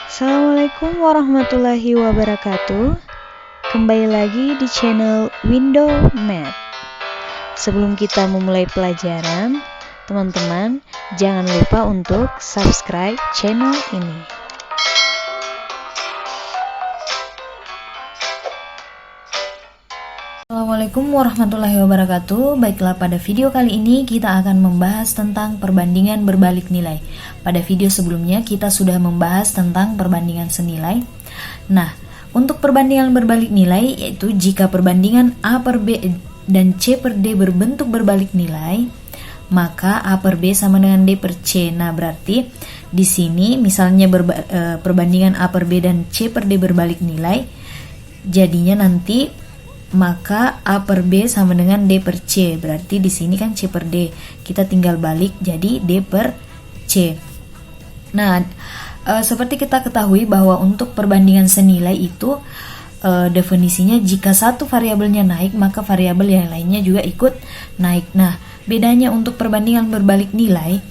Assalamualaikum warahmatullahi wabarakatuh. Kembali lagi di channel Window Math. Sebelum kita memulai pelajaran, teman-teman jangan lupa untuk subscribe channel ini. Assalamualaikum warahmatullahi wabarakatuh. Baiklah, pada video kali ini kita akan membahas tentang perbandingan berbalik nilai. Pada video sebelumnya kita sudah membahas tentang perbandingan senilai. Nah, untuk perbandingan berbalik nilai, yaitu jika perbandingan A per B dan C per D berbentuk berbalik nilai, maka A per B sama dengan D per C. Nah, berarti di sini misalnya perbandingan A per B dan C per D berbalik nilai, jadinya nanti maka A per B sama dengan D per C. Berarti di sini kan C per D, kita tinggal balik jadi D per C. Nah, seperti kita ketahui bahwa untuk perbandingan senilai itu definisinya jika satu variabelnya naik, maka variabel yang lainnya juga ikut naik. Nah, bedanya untuk perbandingan berbalik nilai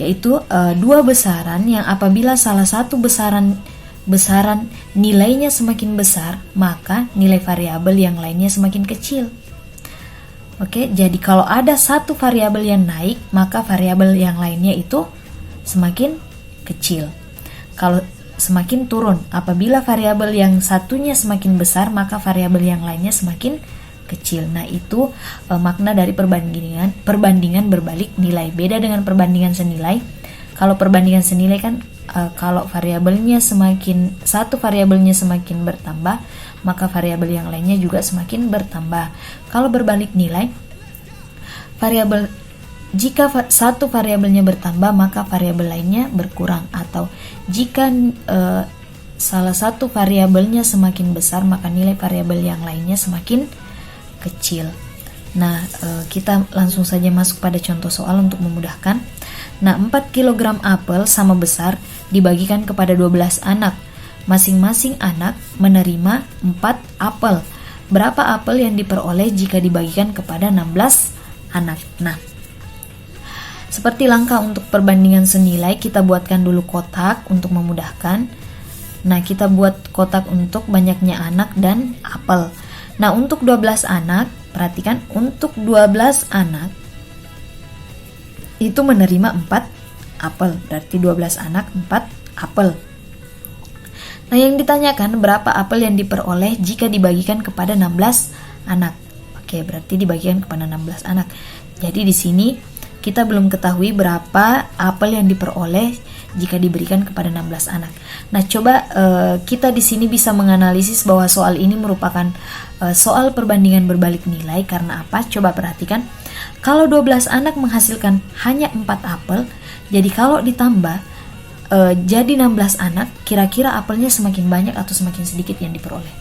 yaitu dua besaran yang apabila salah satu besaran nilainya semakin besar, maka nilai variabel yang lainnya semakin kecil. Oke, jadi kalau ada satu variabel yang naik, maka variabel yang lainnya itu semakin kecil. Kalau semakin turun, apabila variabel yang satunya semakin besar, maka variabel yang lainnya semakin kecil. Nah, itu makna dari perbandingan berbalik nilai. Beda dengan perbandingan senilai. Kalau perbandingan senilai kan kalau satu variabelnya semakin bertambah, maka variabel yang lainnya juga semakin bertambah. Kalau berbalik nilai, jika satu variabelnya bertambah, maka variabel lainnya berkurang, atau jika salah satu variabelnya semakin besar, maka nilai variabel yang lainnya semakin kecil. Nah, kita langsung saja masuk pada contoh soal untuk memudahkan. Nah, 4 kg apel sama besar dibagikan kepada 12 anak. Masing-masing anak menerima 4 apel. Berapa apel yang diperoleh jika dibagikan kepada 16 anak? Nah, seperti langkah untuk perbandingan senilai, kita buatkan dulu kotak untuk memudahkan. Nah, kita buat kotak untuk banyaknya anak dan apel. Nah, untuk 12 anak, perhatikan, untuk 12 anak itu menerima 4 apel, berarti 12 anak 4 apel. Nah, yang ditanyakan berapa apel yang diperoleh jika dibagikan kepada 16 anak. Oke, berarti dibagikan kepada 16 anak. Jadi di sini kita belum ketahui berapa apel yang diperoleh jika diberikan kepada 16 anak. Nah, coba kita di sini bisa menganalisis bahwa soal ini merupakan soal perbandingan berbalik nilai. Karena apa? Coba perhatikan. Kalau 12 anak menghasilkan hanya 4 apel, jadi kalau ditambah jadi 16 anak, kira-kira apelnya semakin banyak atau semakin sedikit yang diperoleh?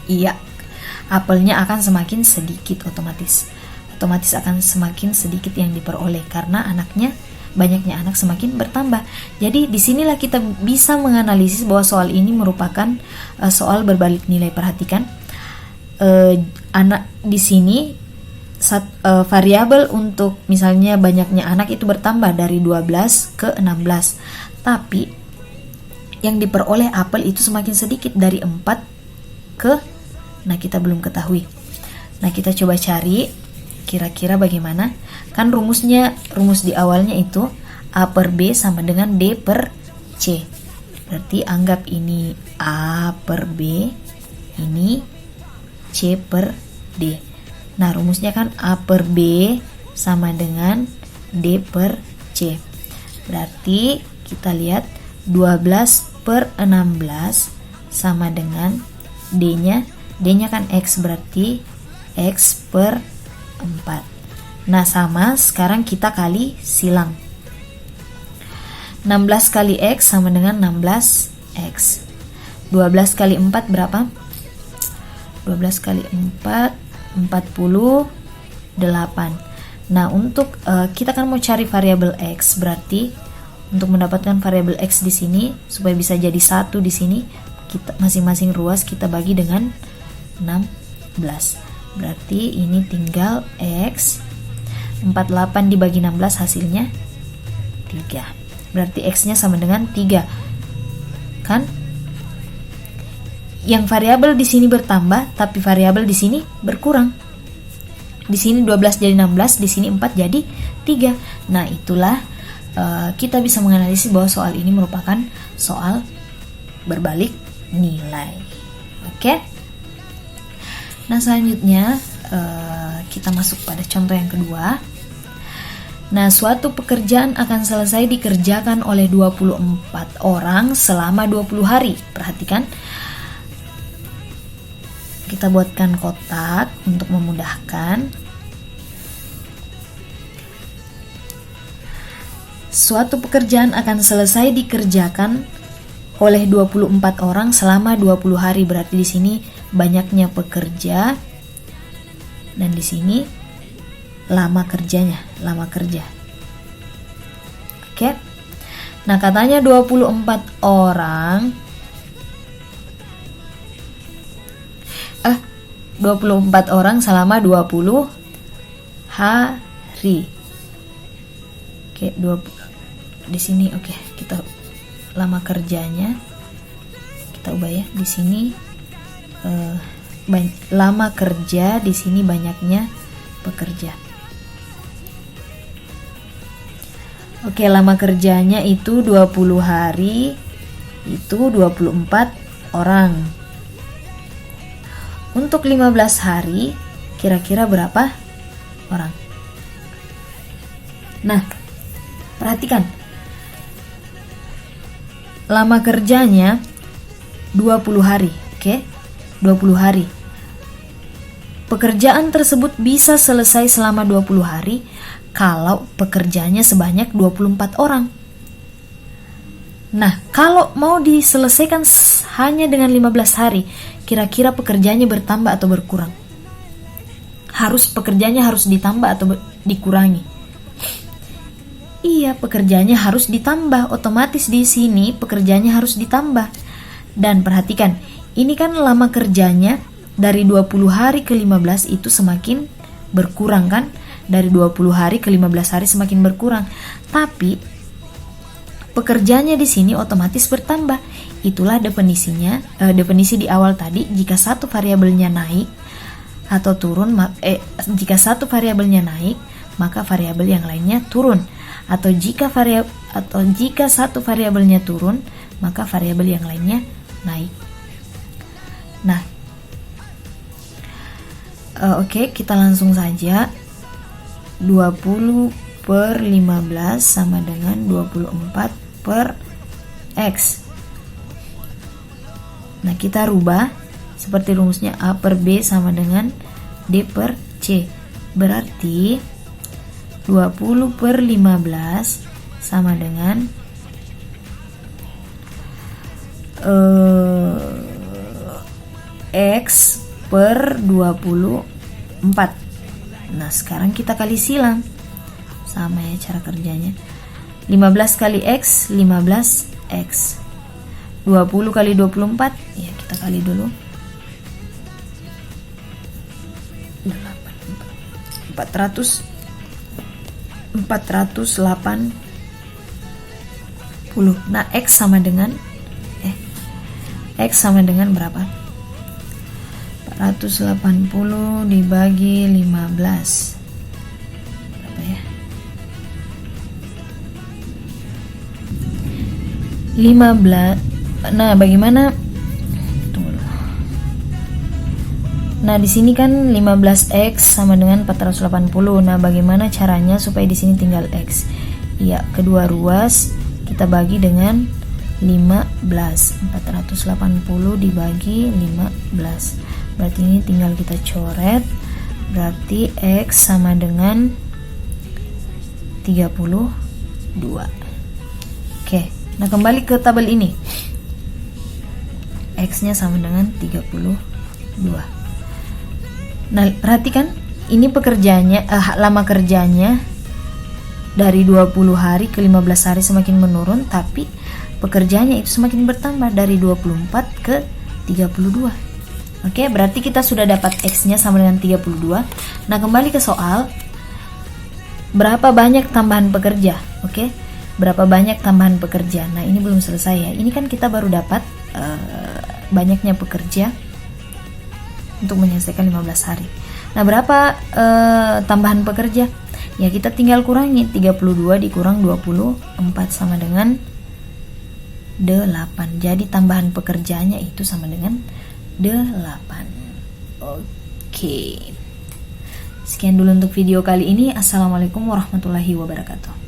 Iya, apelnya akan semakin sedikit, otomatis akan semakin sedikit yang diperoleh karena banyaknya anak semakin bertambah. Jadi disinilah kita bisa menganalisis bahwa soal ini merupakan soal berbalik nilai. Perhatikan, anak di sini variabel untuk misalnya banyaknya anak itu bertambah dari 12 ke 16, tapi yang diperoleh apel itu semakin sedikit dari 4 ke, nah kita belum ketahui. Nah, kita coba cari kira-kira bagaimana. Kan rumus di awalnya itu A per B sama dengan D per C. Berarti anggap ini A per B, ini C per D. Nah, rumusnya kan A per B sama dengan D per C. Berarti kita lihat 12 per 16 sama dengan D-nya kan X, berarti X per 4. Nah, sama, sekarang kita kali silang. 16 kali X sama dengan 16X. 12 kali 4 berapa? 12 kali 4 48. Nah, untuk kita kan mau cari variabel X, berarti untuk mendapatkan variabel X di sini supaya bisa jadi 1 di sini, kita masing-masing ruas kita bagi dengan 16. Berarti ini tinggal X 48 dibagi 16 hasilnya 3. Berarti X nya sama dengan 3. kan? Yang variabel di sini bertambah, tapi variabel di sini berkurang. Di sini 12 jadi 16, di sini 4 jadi 3. Nah, itulah kita bisa menganalisis bahwa soal ini merupakan soal berbalik nilai. Oke? Nah, selanjutnya kita masuk pada contoh yang kedua. Nah, suatu pekerjaan akan selesai dikerjakan oleh 24 orang selama 20 hari. Perhatikan. Kita buatkan kotak untuk memudahkan. Suatu pekerjaan akan selesai dikerjakan oleh 24 orang selama 20 hari. Berarti di sini banyaknya pekerja dan di sini lama kerjanya, lama kerja. Oke. Nah, katanya 24 orang 24 orang selama 20 hari. Oke, 20 di sini. Oke, kita lama kerjanya kita ubah ya. Di sini lama kerja, di sini banyaknya pekerja. Oke, lama kerjanya itu 20 hari, itu 24 orang. Untuk 15 hari, kira-kira berapa orang? Nah, perhatikan. Lama kerjanya 20 hari, oke? 20 hari. Pekerjaan tersebut bisa selesai selama 20 hari kalau pekerjanya sebanyak 24 orang. Nah, kalau mau diselesaikan hanya dengan 15 hari, kira-kira pekerjaannya bertambah atau berkurang? Pekerjaannya harus ditambah atau dikurangi? Iya, pekerjaannya harus ditambah. Otomatis di sini pekerjaannya harus ditambah. Dan perhatikan, ini kan lama kerjanya dari 20 hari ke 15 itu semakin berkurang kan? Dari 20 hari ke 15 hari semakin berkurang. Tapi pekerjaannya di sini otomatis bertambah. Itulah definisinya, definisi di awal tadi. Jika satu variabelnya naik atau turun, jika satu variabelnya naik, maka variabel yang lainnya turun. Atau jika satu variabelnya turun, maka variabel yang lainnya naik. Nah, oke, kita langsung saja. 20 per 15 sama dengan 24 per X. Nah, kita rubah seperti rumusnya A per B sama dengan D per C. Berarti 20 per 15 sama dengan X per 24. Nah, sekarang kita kali silang. Sama ya cara kerjanya. 15 kali X, 15X. 20 kali 24, ya kita kali dulu. 480. Nah, X sama dengan berapa? 480 dibagi 15. Berapa ya? 15. Nah, bagaimana? Tunggu dulu. Nah, di sini kan 15X sama dengan 480. Nah, bagaimana caranya supaya di sini tinggal X? Ya, kedua ruas kita bagi dengan 15. 480 dibagi 15. Berarti ini tinggal kita coret. Berarti X sama dengan 32. Oke. Nah, kembali ke tabel ini. X-nya sama dengan 32. Nah, perhatikan, ini pekerjaannya, lama kerjanya dari 20 hari ke 15 hari semakin menurun, tapi pekerjaannya itu semakin bertambah dari 24 ke 32. Oke, berarti kita sudah dapat X-nya sama dengan 32. Nah, kembali ke soal. Berapa banyak tambahan pekerja? Oke. berapa banyak tambahan pekerja. Nah, ini belum selesai ya. Ini kan kita baru dapat banyaknya pekerja untuk menyelesaikan 15 hari. Nah, berapa tambahan pekerja? Ya, kita tinggal kurangi 32 dikurang 24 sama dengan 8. Jadi tambahan pekerjaannya itu sama dengan 8. Oke. Sekian dulu untuk video kali ini. Assalamualaikum warahmatullahi wabarakatuh.